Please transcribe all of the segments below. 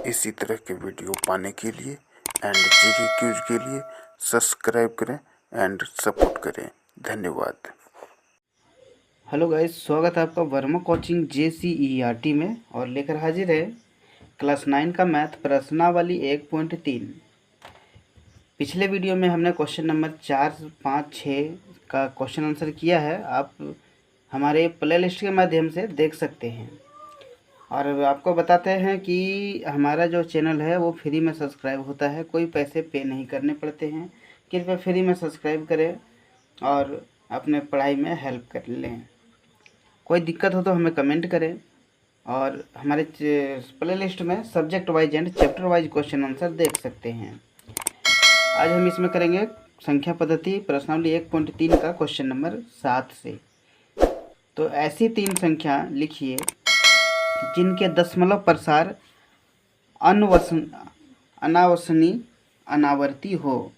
इसी तरह के वीडियो पाने के लिए एंड जीके क्यूज के लिए सब्सक्राइब करें एंड सपोर्ट करें। धन्यवाद। हेलो गाइस, स्वागत है आपका वर्मा कोचिंग JCERT में और लेकर हाजिर है क्लास 9 का मैथ प्रश्नावली 1.3। पिछले वीडियो में हमने क्वेश्चन नंबर 4, 5, 6 का क्वेश्चन आंसर किया है। आप हमारे प्लेलिस्ट के माध्यम से देख सकते हैं। और आपको बताते हैं कि हमारा जो चैनल है वो फ्री में सब्सक्राइब होता है, कोई पैसे पे नहीं करने पड़ते हैं। कृपया फ्री में सब्सक्राइब करें और अपने पढ़ाई में हेल्प कर लें। कोई दिक्कत हो तो हमें कमेंट करें और हमारे प्लेलिस्ट में subject wise and chapter wise question answer देख सकते हैं। आज हम इसमें करेंगे संख्या पद्धति प्रश्नावली 1.3 का क्वेश्चन नंबर 7 से। तो ऐसी 3 संख्या लिखिए जिनके दशमलव प्रसार अनावसानी अनावर्ती हो।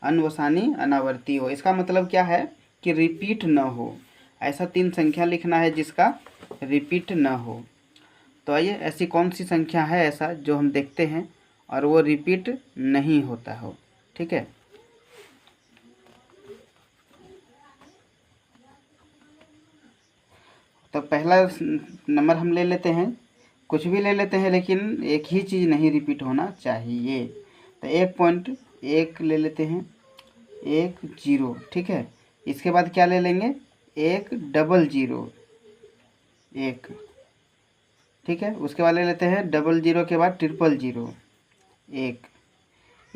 अनवसानी अनावर्ती हो, इसका मतलब क्या है कि रिपीट न हो। ऐसा 3 संख्या लिखना है जिसका रिपीट न हो। तो आइए, ऐसी कौन सी संख्या है ऐसा जो हम देखते हैं और वो रिपीट नहीं होता हो। ठीक है, तो पहला नंबर हम ले लेते हैं, कुछ भी ले लेते हैं लेकिन एक ही चीज़ नहीं रिपीट होना चाहिए। तो 1.1 ले लेते हैं, 1 0। ठीक है, इसके बाद क्या ले लेंगे, 1 00 1। ठीक है, उसके बाद ले लेते हैं 00 के बाद 000 1।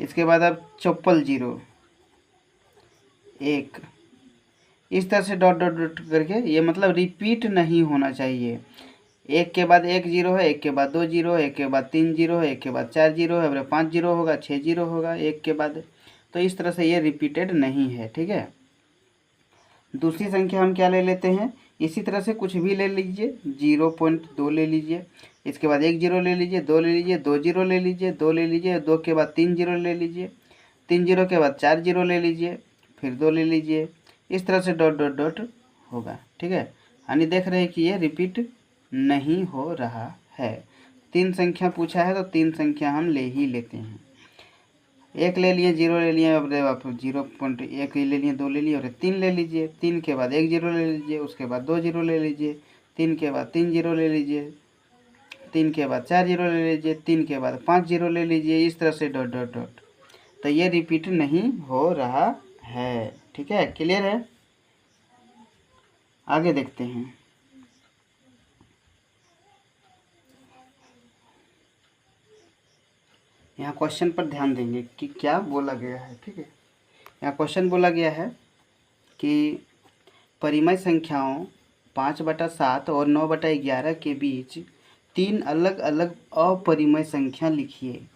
इसके बाद अब 400 1। इस तरह से डॉट डॉट डॉट करके, ये मतलब रिपीट नहीं होना चाहिए। 1 के बाद 1 0 है, 1 के बाद 2 0 है, 1 के बाद 3 0 है, 1 के बाद 4 0 है, 5 0 होगा, 6 0 होगा 1 के बाद। तो इस तरह से ये रिपीटेड नहीं है। ठीक है, दूसरी संख्या हम क्या ले लेते हैं, इसी तरह से कुछ भी ले लीजिए, 0.2 ले लीजिए। इसके बाद 1 0 ले लीजिए, 2 ले लीजिए, 2 0 ले लीजिए, 2 ले लीजिए, 2 के बाद 3 0 ले लीजिए, 3 0 के बाद 4 0 ले लीजिए, फिर 2 ले लीजिए। इस तरह से डॉट डॉट डॉट होगा। ठीक है, यानी देख रहे हैं कि ये रिपीट नहीं हो रहा है। 3 संख्या पूछा है तो 3 संख्या हम ले ही लेते हैं। 1 ले लिए, 0 ले लिए, अब 0.1 ले लिए, 2 ले लिए और 3 ले लीजिए। 3 के बाद 1 0 ले लीजिए, उसके बाद 2 0 ले लीजिए, 3 के बाद 3 0 ले लीजिए, 3 के बाद 4 0 ले लीजिए, 3 के बाद 5 0 ले लीजिए। इस तरह से डॉट डॉट डॉट, तो ये रिपीट नहीं हो रहा है। ठीक है, क्लियर है। आगे देखते हैं। यहाँ क्वेश्चन पर ध्यान देंगे कि क्या बोला गया है। ठीक है, यहाँ क्वेश्चन बोला गया है कि परिमेय संख्याओं 5/7 और 9/11 के बीच 3 अलग अलग अपरिमेय संख्या लिखिए।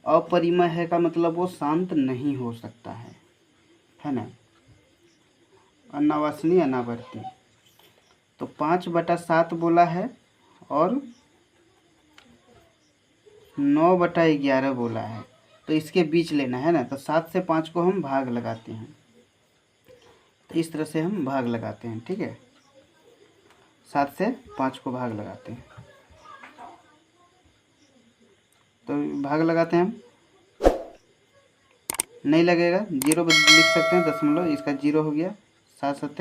अपरिमेय है का मतलब वो शांत नहीं हो सकता है ना, अनावसनीय अनावर्ती। तो 5/7 बोला है और 9/11 बोला है, तो इसके बीच लेना है ना। तो 7 से 5 को हम भाग लगाते हैं, तो इस तरह से हम भाग लगाते हैं। ठीक है, 7 से 5 को भाग लगाते हैं, तो भाग लगाते हैं हम, नहीं लगेगा, 0 लिख सकते हैं, दशमलव, इसका 0 हो गया। 7 7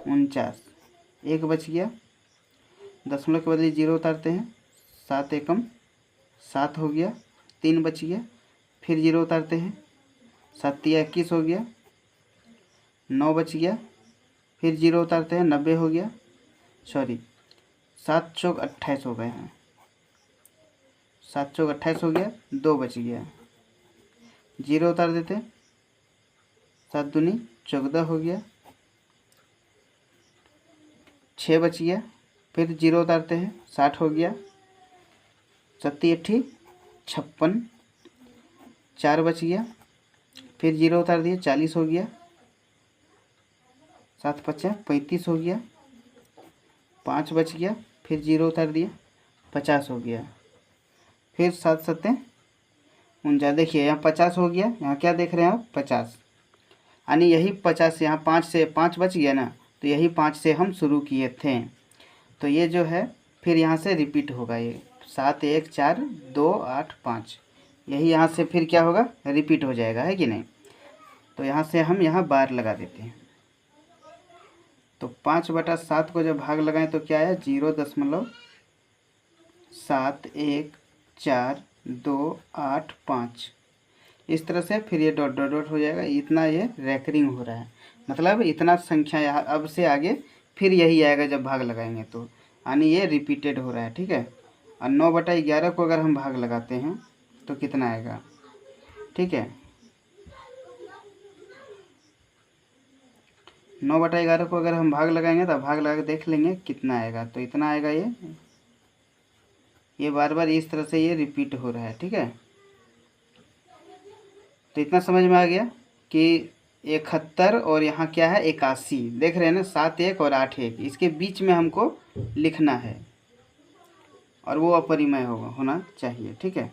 49, 1 बच गया, दशमलव के बदले 0 उतारते हैं, 7 एकम 7 हो गया, 3 बच गया, फिर 0 उतारते हैं, 7 तिया 21 हो गया, 9 बच गया, फिर 0 उतारते हैं, 90 हो गया, सॉरी 7 चौक 28 हो गए हैं, 7 चौक 28 हो गया, 2 बच गया, 0 उतार देते, 7 दूनी 14 हो गया, 6 बच गया, फिर 0 उतारते हैं, 60 हो गया, 7 8 56, 4 बच गया, फिर 0 उतार दिए, 40 हो गया, 7 5 35 हो गया, 5 बच गया, फिर 0 उतार दिया, 50 हो गया, फिर 7 7 49। देखिए यहाँ 50 हो गया, यहाँ क्या देख रहे हैं आप, 50, यानी यही 50 यहाँ 5 से 5 बच गया ना, तो यही 5 से हम शुरू किए थे। तो ये जो है फिर यहाँ से रिपीट होगा, ये 7 1 4 2 8 5, यही यहाँ से फिर क्या होगा, रिपीट हो जाएगा, है कि नहीं। तो यहाँ से हम यहाँ बार लगा देते हैं। तो 5/7 को जब भाग लगाएं तो क्या आया, 0.71425। इस तरह से फिर ये डॉट डॉट डॉट हो जाएगा। इतना ये रैकरिंग हो रहा है, मतलब इतना संख्या यहाँ अब से आगे फिर यही आएगा जब भाग लगाएंगे तो, यानी ये रिपीटेड हो रहा है, ठीक है। और 9/11 को अगर हम भाग लगाते हैं तो कितना आएगा, ठीक है। 9/11 को अगर हम भाग लगाएंगे तो भाग लगा के देख लेंगे कितना आएगा। तो इतना आएगा, ये बार बार इस तरह से ये रिपीट हो रहा है, ठीक है। तो इतना समझ में आ गया कि 71 और यहाँ क्या है 81, देख रहे हैं ना, 7 1 और 8 1, इसके बीच में हमको लिखना है और वो अपरिमेय होना चाहिए, ठीक है।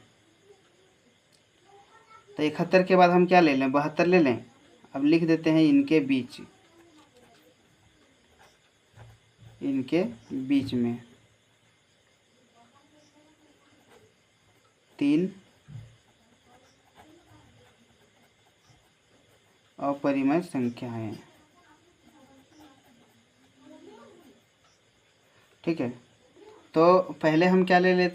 तो 71 के बाद हम क्या ले लें, 72 ले लें। अब लिख देते हैं इनके बीच में 3 अपरिमेय संख्याएं, ठीक है। तो पहले हम क्या ले लें,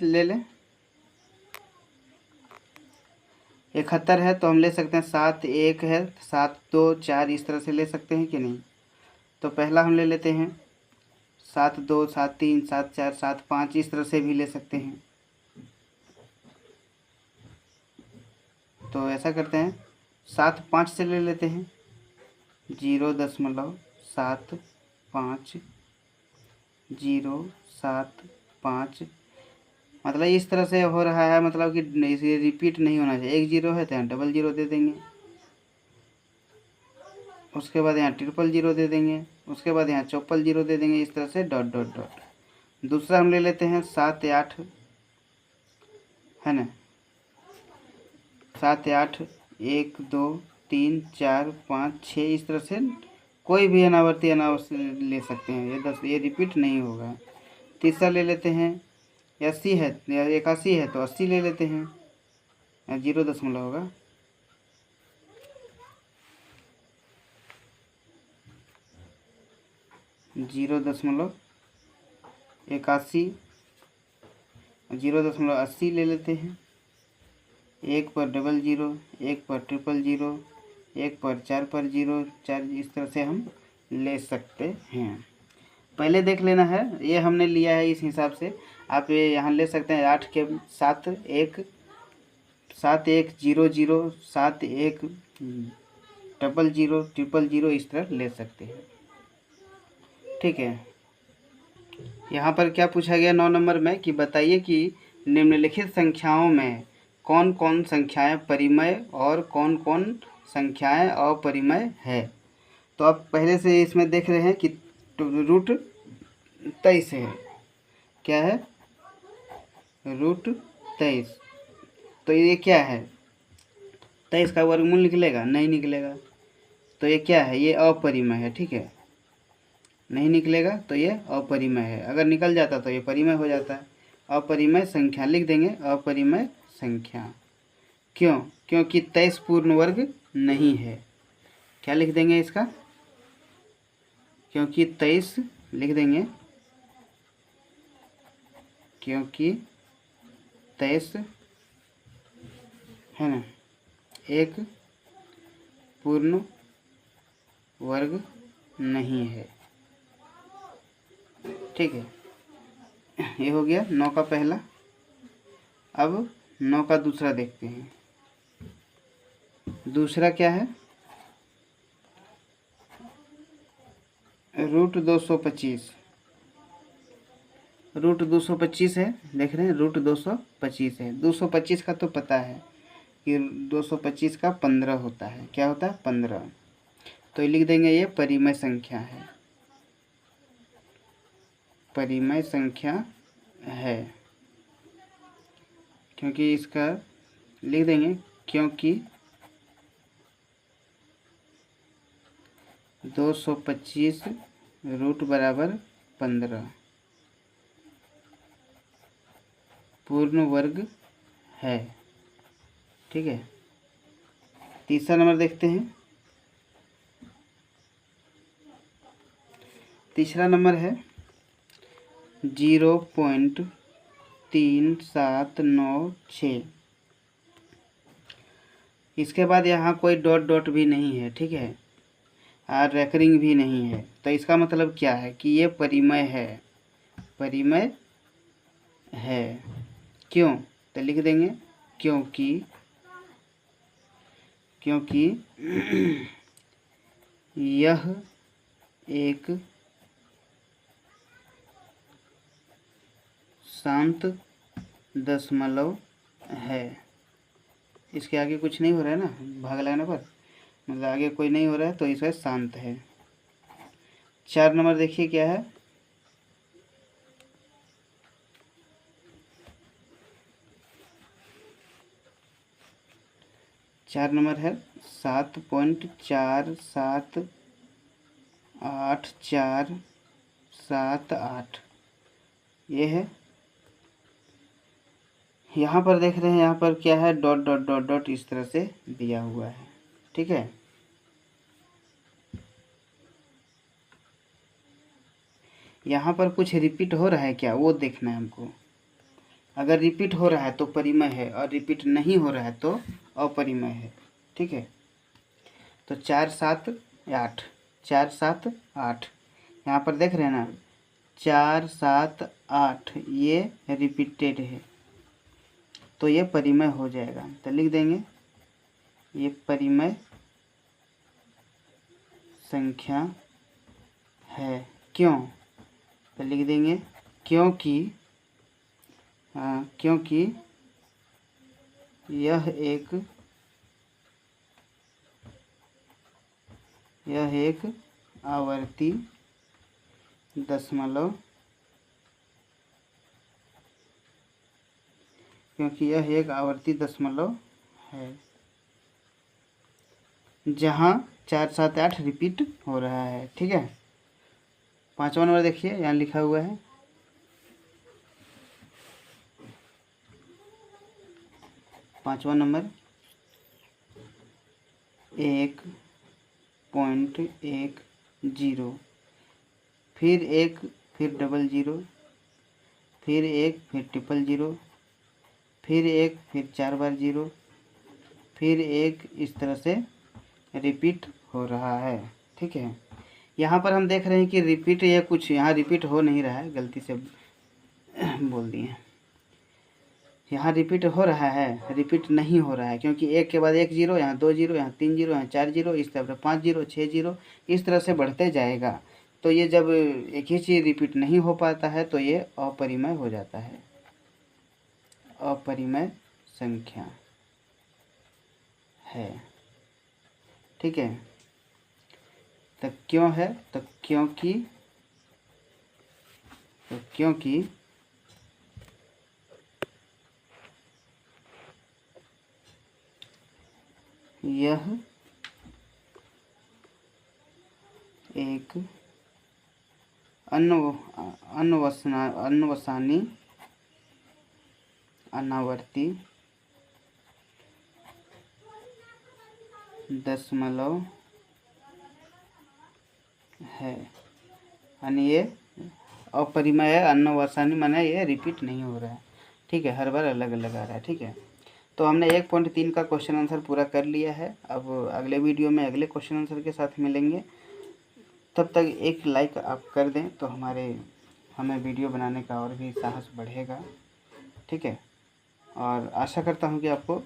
71 है तो हम ले सकते हैं 7 1 है, 7 2 4, इस तरह से ले सकते हैं कि नहीं। तो पहला हम ले लेते हैं 7 2 7 3 7 4 7 5, इस तरह से भी ले सकते हैं। तो ऐसा करते हैं 7 5 से ले लेते हैं, 0.75 मतलब इस तरह से हो रहा है, मतलब कि इसे रिपीट नहीं होना चाहिए। 1 0 है तो यहाँ 00 दे देंगे, उसके बाद यहाँ 000 दे देंगे, उसके बाद यहाँ 000 दे देंगे, इस तरह से डॉट डॉट डॉट। दूसरा हम ले लेते हैं 7 8, है ना, 7 8 1 2 3 4 5 6, इस तरह से कोई भी अनावर्ती ले सकते हैं, ये रिपीट नहीं होगा। तीसरा ले लेते हैं 80 है या 81 है तो 80 ले लेते हैं, 0 दशमलव होगा, 0.81, 0.80 ले लेते हैं। 1 पर 00, 1 पर 000, 1 पर 4 पर 0 4, इस तरह से हम ले सकते हैं। पहले देख लेना है, ये हमने लिया है इस हिसाब से। आप ये यहाँ ले सकते हैं 8 के 7 1 7 1 0 0 7 1 00 000, इस तरह ले सकते हैं, ठीक है। यहाँ पर क्या पूछा गया 9 नंबर में कि बताइए कि निम्नलिखित संख्याओं में कौन कौन संख्याएं परिमेय और कौन कौन संख्याएं अपरिमेय है। तो आप पहले से इसमें देख रहे हैं कि √23 है, क्या है, √23। तो ये क्या है, 23 का वर्गमूल निकलेगा, नहीं निकलेगा। तो ये क्या है, ये अपरिमेय है, ठीक है, नहीं निकलेगा तो ये अपरिमेय है। अगर निकल जाता तो ये परिमेय हो जाता है। अपरिमेय संख्या लिख देंगे, अपरिमेय संख्या। क्यों, क्योंकि 23 पूर्ण वर्ग नहीं है। क्या लिख देंगे इसका, क्योंकि 23 लिख देंगे, क्योंकि 23 है ना, एक पूर्ण वर्ग नहीं है, ठीक है। ये हो गया 9 का पहला। अब 9 का दूसरा देखते हैं। दूसरा क्या है, √225, √225 है, देख रहे हैं, √225 है। 225 का तो पता है कि 225 का 15 होता है, क्या होता है, 15। तो लिख देंगे ये परिमेय संख्या है, परिमेय संख्या है, क्योंकि इसका लिख देंगे, क्योंकि 225 √15 पूर्ण वर्ग है। ठीक है, तीसरा नंबर देखते हैं। तीसरा नंबर है 0.3796। इसके बाद यहाँ कोई डॉट डॉट भी नहीं है। ठीक है, और रेकरिंग भी नहीं है। तो इसका मतलब क्या है कि ये परिमेय है, परिमेय है। क्यों? तो लिख देंगे क्योंकि यह एक शांत दशमलव है। इसके आगे कुछ नहीं हो रहा है ना, भाग लगाने पर मतलब आगे कोई नहीं हो रहा है, तो इसका शांत है। 4 नंबर देखिए क्या है। चार नंबर है 7.478478। ये है। यहाँ पर देख रहे हैं, यहाँ पर क्या है, डॉट डॉट डॉट डॉट इस तरह से दिया हुआ है। ठीक है, यहाँ पर कुछ रिपीट हो रहा है क्या, वो देखना है हमको। अगर रिपीट हो रहा है तो परिमेय है, और रिपीट नहीं हो रहा है तो अपरिमेय है। ठीक है, तो 4 7 8, 4 7 8, यहाँ पर देख रहे हैं ना 4 7 8, ये रिपीटेड है, तो ये परिमेय हो जाएगा। तो लिख देंगे ये परिमेय संख्या है। क्यों? तो लिख देंगे क्योंकि यह एक आवर्ती दशमलव, क्योंकि यह एक आवर्ती दशमलव है जहाँ 4 7 8 रिपीट हो रहा है। ठीक है, 5वां नंबर देखिए, यहाँ लिखा हुआ है 5वां नंबर 1.10, फिर 1, फिर 00, फिर 1, फिर 000, फिर 1, फिर 4 बार 0, फिर 1, इस तरह से रिपीट हो रहा है। ठीक है, यहाँ पर हम देख रहे हैं कि रिपीट, ये कुछ यहाँ रिपीट हो नहीं रहा है, गलती से बोल दिए। यहाँ रिपीट हो रहा है, रिपीट नहीं हो रहा है, क्योंकि 1 के बाद 1 0, यहाँ 2 0, यहाँ 3 0, यहाँ 4 0, इस तरह 5 0, 6 0, इस तरह से बढ़ते जाएगा। तो ये जब एक ही चीज़ रिपीट नहीं हो पाता है तो ये अपरिमेय हो जाता है, अपरिमेय संख्या है। ठीक है, तो क्यों है, तो क्योंकि यह एक अनवसानी अनावर्ती दशमलव है, यानी ये अपरिमेय है। अनवसानी माने ये रिपीट नहीं हो रहा है। ठीक है, हर बार अलग अलग आ रहा है। ठीक है, तो हमने 1.3 का क्वेश्चन आंसर पूरा कर लिया है। अब अगले वीडियो में अगले क्वेश्चन आंसर के साथ मिलेंगे। तब तक एक लाइक आप कर दें तो हमें वीडियो बनाने का और भी साहस बढ़ेगा। ठीक है, और आशा करता हूँ कि आपको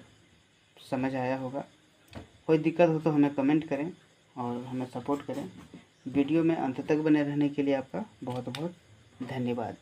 समझ आया होगा। कोई दिक्कत हो तो हमें कमेंट करें और हमें सपोर्ट करें। वीडियो में अंत तक बने रहने के लिए आपका बहुत बहुत धन्यवाद।